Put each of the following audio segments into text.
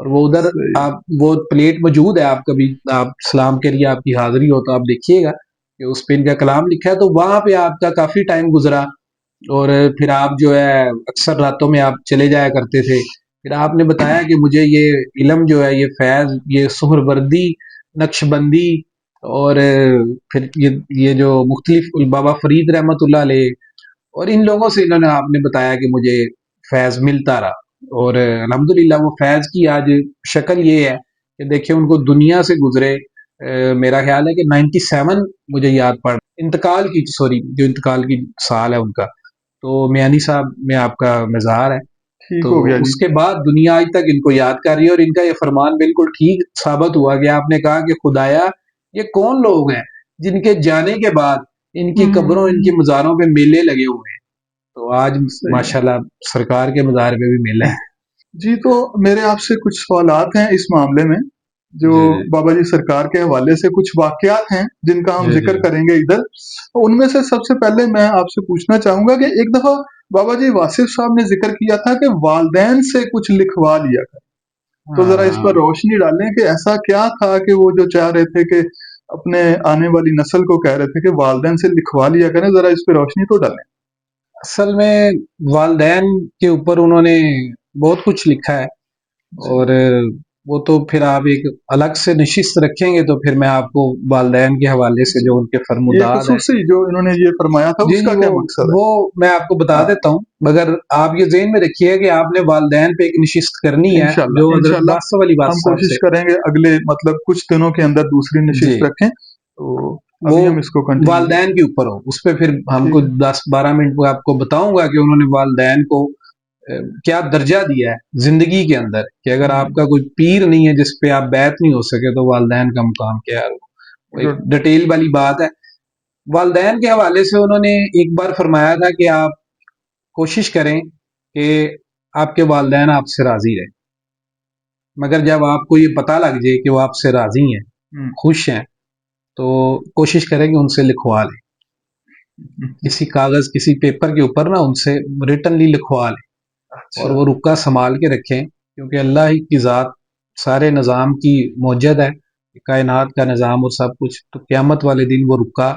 اور وہ ادھر صحیح آپ وہ پلیٹ موجود ہے، آپ کبھی آپ سلام کے لیے آپ کی حاضری ہو تو آپ دیکھیے گا کہ اس پہ ان کا کلام لکھا ہے، تو وہاں پہ آپ کا کافی ٹائم گزرا، اور پھر آپ جو ہے اکثر راتوں میں آپ چلے جایا کرتے تھے. پھر آپ نے بتایا کہ مجھے یہ علم جو ہے، یہ فیض، یہ سہر وردی، نقش بندی، اور پھر یہ جو مختلف بابا فرید رحمۃ اللہ علیہ اور ان لوگوں سے انہوں نے آپ نے بتایا کہ مجھے فیض ملتا رہا. اور الحمدللہ وہ فیض کی آج شکل یہ ہے کہ دیکھیں ان کو دنیا سے گزرے، میرا خیال ہے کہ 97 مجھے یاد پڑ انتقال کی، سوری، جو انتقال کی سال ہے ان کا، تو میانی صاحب میں آپ کا مزار ہے. ٹھیک تو ہو گیا جی. اس کے بعد دنیا آج تک ان کو یاد کر رہی ہے، اور ان کا یہ فرمان بالکل ٹھیک ثابت ہوا کہ آپ نے کہا کہ خدایا یہ کون لوگ ہیں جن کے جانے کے بعد ان کی قبروں، ان کی مزاروں پہ میلے لگے ہوئے ہیں. تو آج صحیح ہے. ماشاءاللہ سرکار کے مزار پہ بھی میلہ ہے. جی تو میرے آپ سے کچھ سوالات ہیں اس معاملے میں، جو جی جی بابا جی سرکار کے حوالے سے کچھ واقعات ہیں جن کا ہم جی جی ذکر کریں گے ادھر. ان میں سے سب سے پہلے میں آپ سے پوچھنا چاہوں گا کہ ایک دفعہ بابا جی واصف صاحب نے ذکر کیا تھا کہ والدین سے کچھ لکھوا لیا تھا. تو ذرا اس پر ہاں. روشنی ڈالیں کہ ایسا کیا تھا کہ وہ جو چاہ رہے تھے کہ اپنے آنے والی نسل کو کہہ رہے تھے کہ والدین سے لکھوا لیا کریں، ذرا اس پہ روشنی تو ڈالیں. اصل میں والدین کے اوپر انہوں نے بہت کچھ لکھا ہے، جی. اور وہ تو پھر آپ ایک الگ سے نشست رکھیں گے تو پھر میں آپ کو والدین کے حوالے سے جی. جو ان کے یہ فرمودات ہیں. خصوصی جو انہوں نے یہ فرمایا تھا جی اس جی کا کیا مقصد وہ میں آپ کو بتا ہے؟ دیتا ہوں، مگر آپ یہ ذہن میں رکھیے کہ آپ نے والدین پہ ایک نشست کرنی ہے انشاءاللہ جو حضرت انشاءاللہ باسط والی بات ہم صاحب کوشش سے. کریں گے اگلے مطلب کچھ دنوں کے اندر دوسری جی نشست رکھیں. تو وہ ابھی ہم اس کو کنٹینیو کریں. والدین کے اوپر ہو، اس پہ پھر ہم ٹھیک کو ہے. 10-12 منٹ میں آپ کو بتاؤں گا کہ انہوں نے والدین کو کیا درجہ دیا ہے زندگی کے اندر، کہ اگر آپ کا کوئی پیر نہیں ہے جس پہ آپ بیعت نہیں ہو سکے تو والدین کا مقام کیا ہے. وہ ایک گڈ. ڈیٹیل والی بات ہے. والدین کے حوالے سے انہوں نے ایک بار فرمایا تھا کہ آپ کوشش کریں کہ آپ کے والدین آپ سے راضی رہیں، مگر جب آپ کو یہ پتہ لگ جائے کہ وہ آپ سے راضی ہیں، خوش ہیں، تو کوشش کریں کہ ان سے لکھوا لیں، کسی کاغذ، کسی پیپر کے اوپر نا ان سے ریٹنلی لکھوا لیں، اور اچھا. وہ رکا سنبھال کے رکھیں، کیونکہ اللہ ہی کی ذات سارے نظام کی موجد ہے، کائنات کا نظام اور سب کچھ، تو قیامت والے دن وہ رکا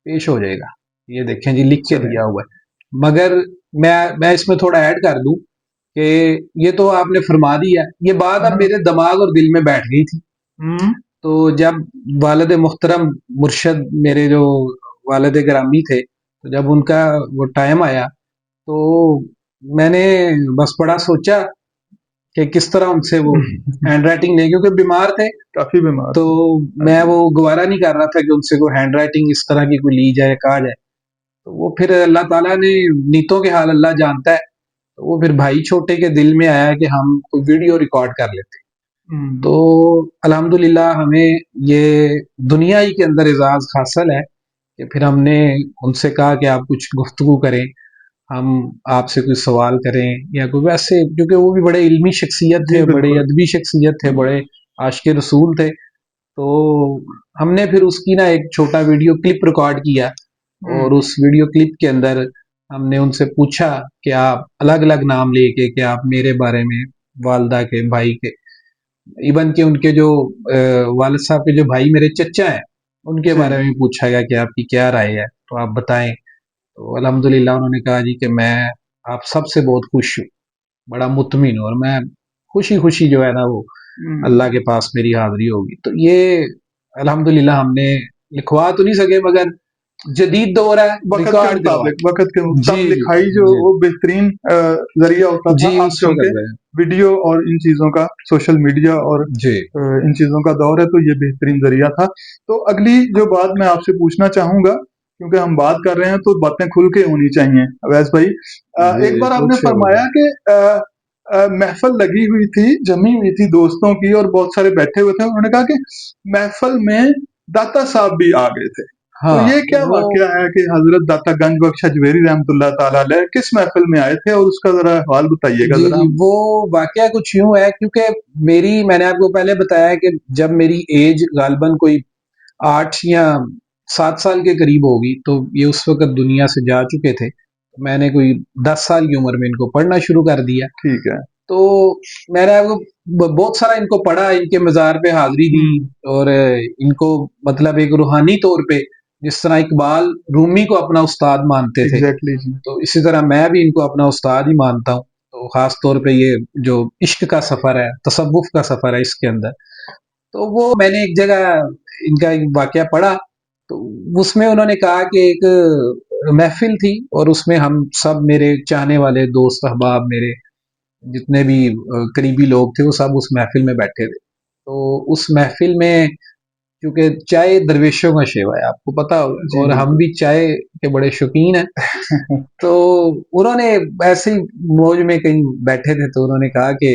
پیش ہو جائے گا. یہ دیکھیں جی لکھ کے چلیں. دیا ہوا ہے. مگر میں اس میں تھوڑا ایڈ کر دوں کہ یہ تو آپ نے فرما دیا، یہ بات اب میرے دماغ اور دل میں بیٹھ گئی تھی. تو جب والد محترم مرشد میرے جو والد گرامی تھے، تو جب ان کا وہ ٹائم آیا تو میں نے بس بڑا سوچا کہ کس طرح ان سے وہ ہینڈ رائٹنگ لیں، کیونکہ بیمار تھے کافی بیمار تو تھے. میں وہ گوارا نہیں کر رہا تھا کہ ان سے کوئی ہینڈ رائٹنگ اس طرح کی کوئی لی جائے، کہا جائے. تو وہ پھر اللہ تعالیٰ نے نیتوں کے حال اللہ جانتا ہے، تو وہ پھر بھائی چھوٹے کے دل میں آیا کہ ہم کوئی ویڈیو ریکارڈ کر لیتے. تو الحمدللہ ہمیں یہ دنیا ہی کے اندر اعزاز حاصل ہے کہ پھر ہم نے ان سے کہا کہ آپ کچھ گفتگو کریں، ہم آپ سے کوئی سوال کریں یا کوئی ویسے، کیونکہ وہ بھی بڑے علمی شخصیت جی تھے، بڑے بالکل. ادبی شخصیت تھے، بڑے عاشق رسول تھے. تو ہم نے پھر اس کی نا ایک چھوٹا ویڈیو کلپ ریکارڈ کیا، اور اس ویڈیو کلپ کے اندر ہم نے ان سے پوچھا کہ آپ الگ الگ نام لے کے کہ آپ میرے بارے میں، والدہ کے، بھائی کے، ایون کہ ان کے جو والد صاحب کے جو بھائی میرے چچا ہیں ان کے بارے میں پوچھا گیا کہ آپ کی کیا رائے ہے، تو آپ بتائیں. تو الحمدللہ انہوں نے کہا جی کہ میں آپ سب سے بہت خوش ہوں، بڑا مطمئن ہوں، اور میں خوشی خوشی جو ہے نا وہ اللہ کے پاس میری حاضری ہوگی. تو یہ الحمدللہ ہم نے لکھوا تو نہیں سکے، مگر جدید دور ہے، وقت کے ریکارڈ کروا. مطابق وقت کے جی تب جی لکھائی جو جی وہ بہترین ذریعہ ہوتا جی تھا. اب اس وقت چونکہ ویڈیو اور ان چیزوں کا، سوشل میڈیا اور جی ان چیزوں کا دور ہے، تو یہ بہترین ذریعہ تھا. تو اگلی جو بات میں آپ سے پوچھنا چاہوں گا، کیونکہ ہم بات کر رہے ہیں تو باتیں کھل کے ہونی چاہیے. اویس بھائی، ایک بار آپ نے پوچھے فرمایا کہ محفل لگی ہوئی تھی، جمی ہوئی تھی دوستوں کی، اور بہت سارے بیٹھے ہوئے تھے. انہوں نے کہا کہ محفل میں داتا صاحب بھی آ گئے تھے. تو ہاں یہ کیا وہ واقعہ ہے کہ حضرت داتا گنج بخش اجمیری رحمۃ اللہ تعالیٰ علیہ کس محفل میں آئے تھے، اور اس کا ذرا حوال بتائیے گا جی ذرا. جی وہ واقعہ کچھ یوں ہے، کیونکہ میں نے آپ کو پہلے بتایا کہ جب میری ایج غالباً کوئی 8 یا 7 سال کے قریب ہوگی، تو یہ اس وقت دنیا سے جا چکے تھے. میں نے کوئی 10 سال کی عمر میں ان کو پڑھنا شروع کر دیا. ٹھیک ہے. تو میں نے بہت سارا ان کو پڑھا، ان کے مزار پہ حاضری دی، اور ان کو مطلب ایک روحانی طور پہ جس طرح اقبال رومی کو اپنا استاد مانتے تھے، تو اسی طرح میں بھی ان کو اپنا استاد ہی مانتا ہوں. تو خاص طور پہ یہ جو عشق کا سفر ہے، تصوف کا سفر ہے اس کے اندر، تو وہ میں نے ایک جگہ ان کا ایک واقعہ پڑھا. تو اس میں انہوں نے کہا کہ ایک محفل تھی، اور اس میں ہم سب میرے چاہنے والے دوست احباب، میرے جتنے بھی قریبی لوگ تھے، وہ سب اس محفل میں بیٹھے تھے. تو اس محفل میں کیونکہ چائے درویشوں کا شیوا ہے، آپ کو پتا ہو، اور ہم بھی چائے کے بڑے شوقین ہیں. تو انہوں نے ایسے ہی موج میں کہیں بیٹھے تھے، تو انہوں نے کہا کہ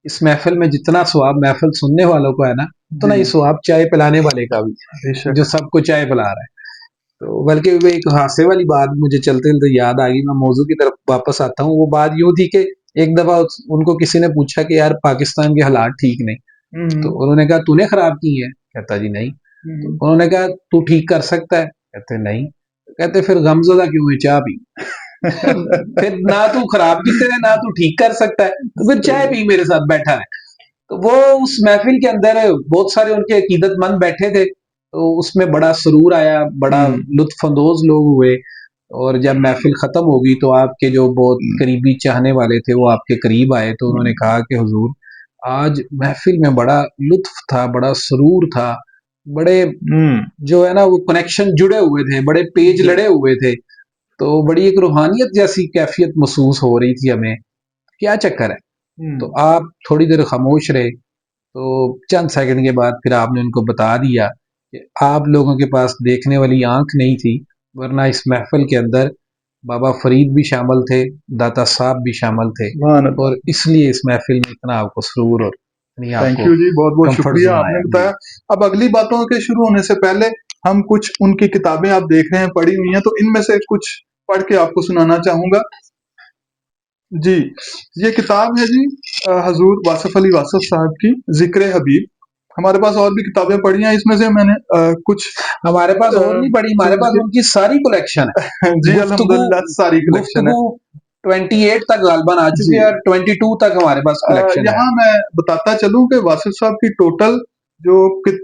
اس محفل میں جتنا ثواب محفل سننے والوں کو ہے نا، اتنا ہی ثواب چائے پلانے والے کا بھی، جو سب کو چائے پلا رہا ہے. تو بلکہ وہ ایک حادثے والی بات مجھے چلتے چلتے یاد آ گئی، میں موضوع کی طرف واپس آتا ہوں. وہ بات یوں تھی کہ ایک دفعہ ان کو کسی نے پوچھا کہ یار پاکستان کے حالات ٹھیک نہیں، تو انہوں نے کہا تو نے خراب کی ہے؟ کہتا جی نہیں. انہوں نے کہا تو ٹھیک کر سکتا ہے؟ کہتے نہیں. کہتے پھر غمزدہ کیوں ہے، چائے پی. پھر نہ تو خراب کیتے ہیں، نہ تو ٹھیک کر سکتا ہے، تو پھر چائے پی میرے ساتھ بیٹھا ہے. تو وہ اس محفل کے اندر بہت سارے ان کے عقیدت مند بیٹھے تھے، تو اس میں بڑا سرور آیا، بڑا لطف اندوز لوگ ہوئے. اور جب محفل ختم ہوگی تو آپ کے جو بہت قریبی چاہنے والے تھے وہ آپ کے قریب آئے، تو انہوں نے کہا کہ حضور آج محفل میں بڑا لطف تھا، بڑا سرور تھا، بڑے جو ہے نا وہ کنیکشن جڑے ہوئے تھے، بڑے پیج لڑے ہوئے تھے. تو بڑی ایک روحانیت جیسی کیفیت محسوس ہو رہی تھی ہمیں، کیا چکر ہے. تو آپ تھوڑی دیر خاموش رہے، تو چند سیکنڈ کے بعد پھر آپ نے ان کو بتا دیا کہ آپ لوگوں کے پاس دیکھنے والی آنکھ نہیں تھی، ورنہ اس محفل کے اندر بابا فرید بھی شامل تھے، داتا صاحب بھی شامل تھے، اور اس لیے اس محفل میں اتنا آپ کو سرور اور تھینک یو جی، بہت بہت شکریہ آپ نے بتایا. اب اگلی باتوں کے شروع ہونے سے پہلے ہم کچھ ان کی کتابیں آپ دیکھ رہے ہیں پڑھی ہوئی ہیں، تو ان میں سے کچھ پڑھ کے آپ کو سنانا چاہوں گا. جی، یہ کتاب ہے جی حضور واصف علی واصف صاحب کی ذکر حبیب. ہمارے پاس اور بھی کتابیں پڑھی ہیں، اس میں سے میں نے کچھ ہمارے پاس اور نہیں پڑھی، ہمارے پاس ان کی ساری کلیکشن ہے. جی الحمدللہ ساری کلیکشن ہے. 28 تک غالباً آ چکی ہے، اور 22 تک ہمارے پاس کلیکشن ہے. یہاں میں بتاتا چلوں کہ واصف صاحب کی ٹوٹل جو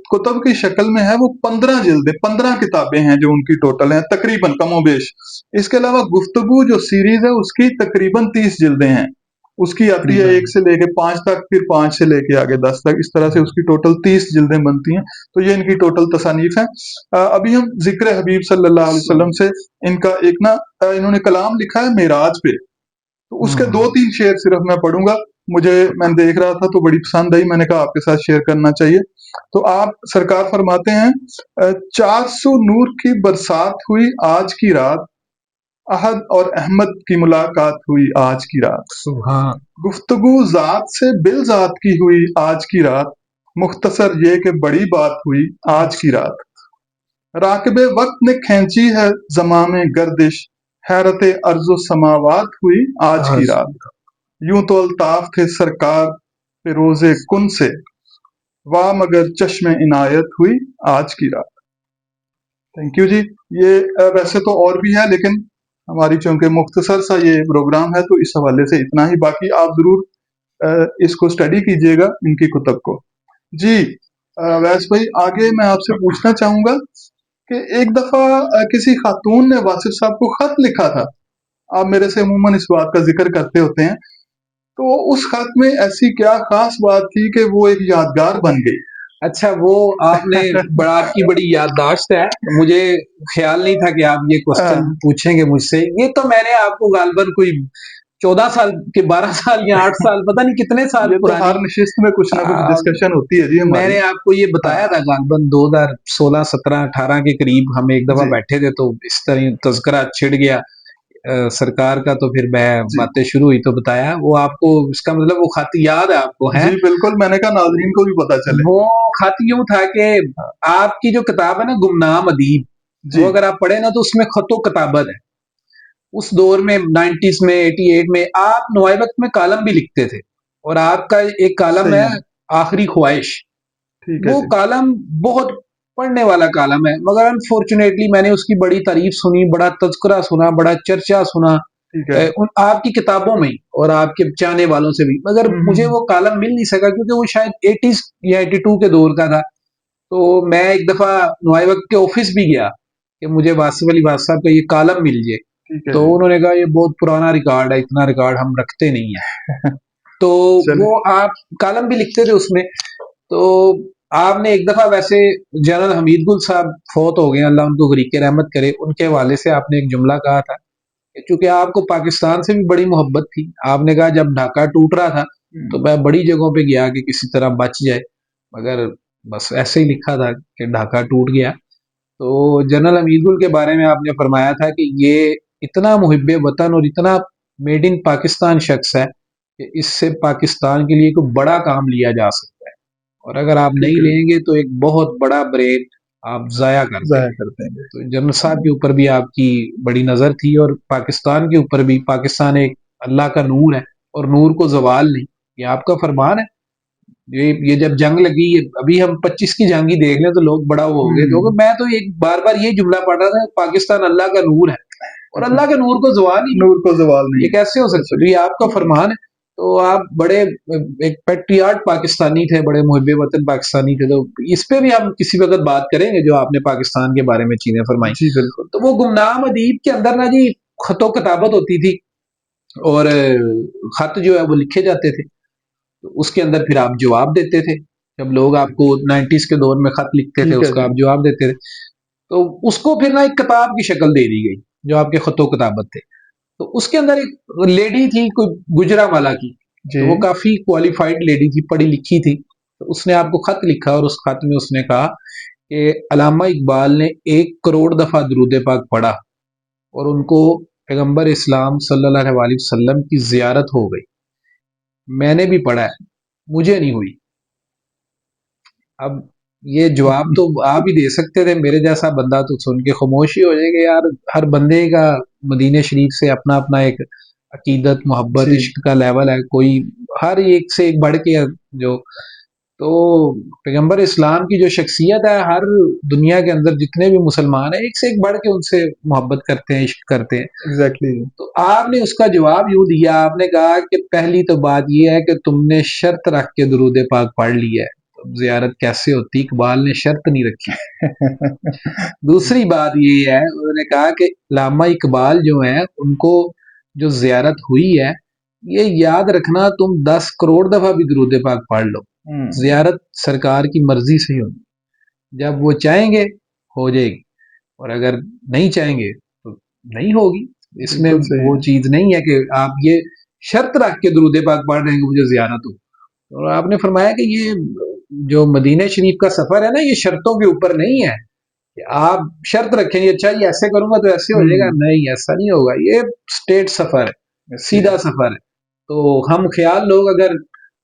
کتب کی شکل میں ہے وہ 15 جلدیں، 15 کتابیں ہیں جو ان کی ٹوٹل ہیں تقریباً کم و بیش. اس کے علاوہ گفتگو جو سیریز ہے اس کی تقریباً 30 جلدیں ہیں. اس کی آتی ہے 1 سے لے کے 5 تک، پھر 5 سے لے کے آگے 10 تک، اس طرح سے اس کی ٹوٹل 30 جلدیں بنتی ہیں. تو یہ ان کی ٹوٹل تصانیف ہیں. ابھی ہم ذکر حبیب صلی اللہ علیہ وسلم سے ان کا ایک انہوں نے کلام لکھا ہے معراج پہ، تو اس کے 2-3 شعر صرف میں پڑھوں گا. میں دیکھ رہا تھا تو بڑی پسند آئی، میں نے کہا آپ کے ساتھ شیئر کرنا چاہیے. تو آپ سرکار فرماتے ہیں 400 نور کی برسات ہوئی آج کی رات، احد اور احمد کی ملاقات ہوئی آج کی رات. سبحان. گفتگو ذات سے بل ذات کی ہوئی آج کی رات، مختصر یہ کہ بڑی بات ہوئی آج کی رات. راکب وقت نے کھینچی ہے زمام گردش، حیرت ارض و سماوات ہوئی آج کی رات. یوں تو الطاف تھے سرکار پہ روز کن سے، واہ مگر چشم عنایت ہوئی آج کی رات. تھینک یو جی. یہ ویسے تو اور بھی ہے، لیکن ہماری چونکہ مختصر سا یہ پروگرام ہے تو اس حوالے سے اتنا ہی. باقی آپ ضرور اس کو اسٹڈی کیجئے گا ان کی کتب کو. جی ویس بھائی، آگے میں آپ سے پوچھنا چاہوں گا کہ ایک دفعہ کسی خاتون نے واصف صاحب کو خط لکھا تھا. آپ میرے سے عموماً اس بات کا ذکر کرتے ہوتے ہیں، تو اس خط میں ایسی کیا خاص بات تھی کہ وہ ایک یادگار بن گئی؟ اچھا، وہ آپ نے آپ کی بڑی یادداشت ہے. مجھے خیال نہیں تھا کہ آپ یہ کوسچن پوچھیں گے مجھ سے. یہ تو میں نے آپ کو غالباً کوئی 14 سال کے 12 سال یا 8 سال پتہ نہیں کتنے سال پرانی، ہر نشست میں کچھ نہ کچھ ڈسکشن ہوتی ہے جی ہماری. میں نے آپ کو یہ بتایا تھا غالباً 2016 17 18 کے قریب ہم ایک دفعہ بیٹھے تھے، تو اس طرح تذکرہ چھڑ گیا سرکار کا، تو پھر میں باتیں شروع ہوئی تو بتایا. وہ آپ کو اس کا مطلب وہ خط یاد ہے آپ کو؟ ہے جی بالکل، میں نے کہا ناظرین کو بھی پتا چلے. وہ خط یوں تھا کہ آپ کی جو کتاب ہے نا گمنام ادیب، وہ اگر آپ پڑھیں نا تو اس میں خط و کتابت ہے. اس دور میں 90s میں 88 میں آپ نوائبت میں کالم بھی لکھتے تھے، اور آپ کا ایک کالم ہے آخری خواہش. وہ کالم بہت پڑھنے والا کالم ہے، مگر انفارچونیٹلی میں نے اس کی بڑی تعریف سنی، بڑا تذکرہ سنا، بڑا چرچا سنا، ٹھیک ہے آپ کی کتابوں میں ہی اور آپ کے چاہنے والوں سے بھی، مگر مجھے وہ کالم مل نہیں سکا کیونکہ وہ شاید 80s یا 82 کے دور کا تھا. تو میں ایک دفعہ نوائے وقت کے آفس بھی گیا کہ مجھے واصف علی واصف صاحب کا یہ کالم مل جائے. ٹھیک ہے تو جی. انہوں نے کہا یہ بہت پرانا ریکارڈ ہے، اتنا ریکارڈ ہم رکھتے نہیں ہیں. تو چلے. وہ آپ کالم بھی لکھتے تھے اس میں. تو آپ نے ایک دفعہ ویسے جنرل حمید گل صاحب فوت ہو گئے، اللہ ان کو غریق رحمت کرے، ان کے حوالے سے آپ نے ایک جملہ کہا تھا کہ چونکہ آپ کو پاکستان سے بھی بڑی محبت تھی، آپ نے کہا جب ڈھاکہ ٹوٹ رہا تھا تو میں بڑی جگہوں پہ گیا کہ کسی طرح بچ جائے، مگر بس ایسے ہی لکھا تھا کہ ڈھاکہ ٹوٹ گیا. تو جنرل حمید گل کے بارے میں آپ نے فرمایا تھا کہ یہ اتنا محب وطن اور اتنا میڈ ان پاکستان شخص ہے کہ اس سے پاکستان کے لیے کوئی بڑا کام لیا جا سکتا ہے، اور اگر آپ نہیں لیں گے تو ایک بہت بڑا برین آپ ضائع کرتے ہیں. تو جنرل صاحب کے اوپر بھی آپ کی بڑی نظر تھی، اور پاکستان کے اوپر بھی. پاکستان ایک اللہ کا نور ہے اور نور کو زوال نہیں، یہ آپ کا فرمان ہے. یہ جب جنگ لگی، ابھی ہم 25 کی جنگ ہی دیکھ لیں تو لوگ بڑا وہ ہو گئے. تو میں تو ایک بار بار یہ جملہ پڑھ رہا تھا، پاکستان اللہ کا نور ہے اور اللہ کے نور کو زوال ہی نور کو زوال نہیں، یہ کیسے ہو سکتا ہے؟ یہ آپ کا فرمان ہے. تو آپ بڑے ایک پیٹریاٹ پاکستانی تھے، بڑے محب وطن پاکستانی تھے. تو اس پہ بھی ہم کسی وقت بات کریں گے جو آپ نے پاکستان کے بارے میں چیزیں فرمائی. جی بالکل. تو وہ گمنام ادیب کے اندر نا جی خط و کتابت ہوتی تھی، اور خط جو ہے وہ لکھے جاتے تھے، تو اس کے اندر پھر آپ جواب دیتے تھے. جب لوگ آپ کو 90s کے دور میں خط لکھتے تھے اس کا آپ جواب دیتے تھے. تو اس کو پھر نا ایک کتاب کی شکل دے دی گئی جو آپ کے خط و کتابت تھے. تو اس کے اندر ایک لیڈی تھی کوئی گجرانوالہ کی، تو وہ کافی کوالیفائڈ لیڈی تھی، پڑھی لکھی تھی. تو اس نے آپ کو خط لکھا اور اس خط میں اس نے کہا کہ علامہ اقبال نے 1 کروڑ دفعہ درود پاک پڑھا اور ان کو پیغمبر اسلام صلی اللہ علیہ وسلم کی زیارت ہو گئی. میں نے بھی پڑھا ہے، مجھے نہیں ہوئی. اب یہ جواب تو آپ ہی دے سکتے تھے، میرے جیسا بندہ تو سن کے خاموش ہی ہو جائے گا. یار ہر بندے کا مدینہ شریف سے اپنا اپنا ایک عقیدت، محبت، عشق کا لیول ہے. کوئی ہر ایک سے ایک بڑھ کے جو تو پیغمبر اسلام کی جو شخصیت ہے، ہر دنیا کے اندر جتنے بھی مسلمان ہیں ایک سے ایک بڑھ کے ان سے محبت کرتے ہیں، عشق کرتے ہیں. ایگزیکٹلی. تو آپ نے اس کا جواب یوں دیا، آپ نے کہا کہ پہلی تو بات یہ ہے کہ تم نے شرط رکھ کے درود پاک پڑھ لی ہے، زیارت کیسے ہوتی؟ اقبال نے شرط نہیں رکھی. دوسری بات یہ ہے، انہوں نے کہا کہ علامہ اقبال جو ہیں ان کو جو زیارت ہوئی ہے، یہ یاد رکھنا تم 10 کروڑ دفعہ بھی درود پاک پڑھ لو، زیارت سرکار کی مرضی سے ہی ہوگی. جب وہ چاہیں گے ہو جائے گی، اور اگر نہیں چاہیں گے تو نہیں ہوگی. اس میں وہ چیز نہیں ہے کہ آپ یہ شرط رکھ کے درود پاک پڑھ رہے ہیں کہ مجھے زیارت ہو. اور آپ نے فرمایا کہ یہ جو مدینہ شریف کا سفر ہے نا، یہ شرطوں کے اوپر نہیں ہے کہ آپ شرط رکھیں گے اچھا یہ ایسے کروں گا تو ایسے ہو جائے گا. نہیں، ایسا نہیں ہوگا. یہ اسٹیٹ سفر ہے، سیدھا سفر ہے. تو ہم خیال لوگ اگر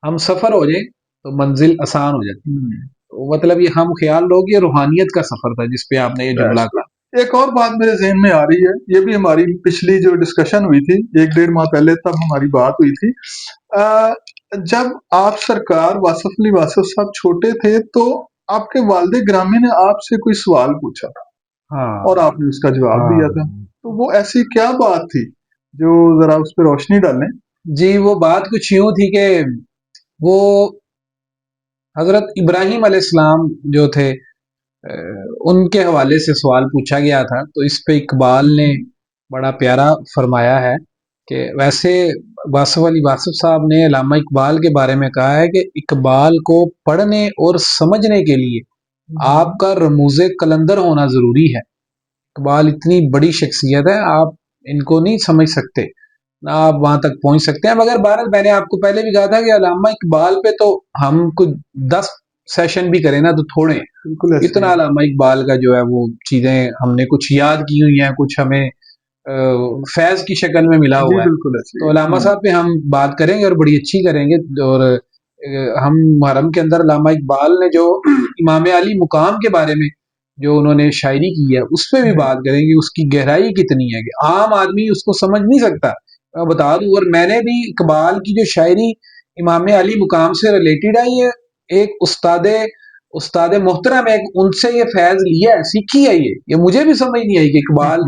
ہم سفر ہو جائیں تو منزل آسان ہو جاتی ہے. تو مطلب یہ ہم خیال لوگ، یہ روحانیت کا سفر تھا جس پہ آپ نے یہ جملہ کہا. ایک اور بات میرے ذہن میں آ رہی ہے، یہ بھی ہماری پچھلی جو ڈسکشن ہوئی تھی 1-1.5 ماہ پہلے، تب ہماری بات ہوئی تھی. جب آپ سرکار واصف علی واصف صاحب چھوٹے تھے تو آپ کے والد گرامی نے آپ سے کوئی سوال پوچھا تھا اور آپ نے اس کا جواب دیا تھا. تو وہ ایسی کیا بات تھی جو ذرا اس پہ روشنی ڈالیں؟ جی وہ بات کچھ یوں تھی کہ وہ حضرت ابراہیم علیہ السلام جو تھے ان کے حوالے سے سوال پوچھا گیا تھا. تو اس پہ اقبال نے بڑا پیارا فرمایا ہے کہ ویسے واصف علی واصف صاحب نے علامہ اقبال کے بارے میں کہا ہے کہ اقبال کو پڑھنے اور سمجھنے کے لیے آپ کا رموز قلندر ہونا ضروری ہے. اقبال اتنی بڑی شخصیت ہے، آپ ان کو نہیں سمجھ سکتے، نہ آپ وہاں تک پہنچ سکتے ہیں. مگر بہرحال میں نے آپ کو پہلے بھی کہا تھا کہ علامہ اقبال پہ تو ہم کچھ 10 سیشن بھی کریں نا تو تھوڑے. اتنا علامہ اقبال کا جو ہے وہ چیزیں ہم نے کچھ یاد کی ہوئی ہیں، کچھ ہمیں فیض کی شکل میں ملا ہوا ہے. تو علامہ صاحب پہ ہم بات کریں گے اور بڑی اچھی کریں گے. اور ہم محرم کے اندر علامہ اقبال نے جو امام علی مقام کے بارے میں جو انہوں نے شاعری کی ہے اس پہ بھی بات کریں گے. اس کی گہرائی کتنی ہے کہ عام آدمی اس کو سمجھ نہیں سکتا، میں بتا دوں. اور میں نے بھی اقبال کی جو شاعری امام علی مقام سے ریلیٹڈ ہے، یہ ایک استاد محترم ہے، ان سے یہ فیض لیا ہے، سیکھی ہے. یہ مجھے بھی سمجھ نہیں آئی کہ اقبال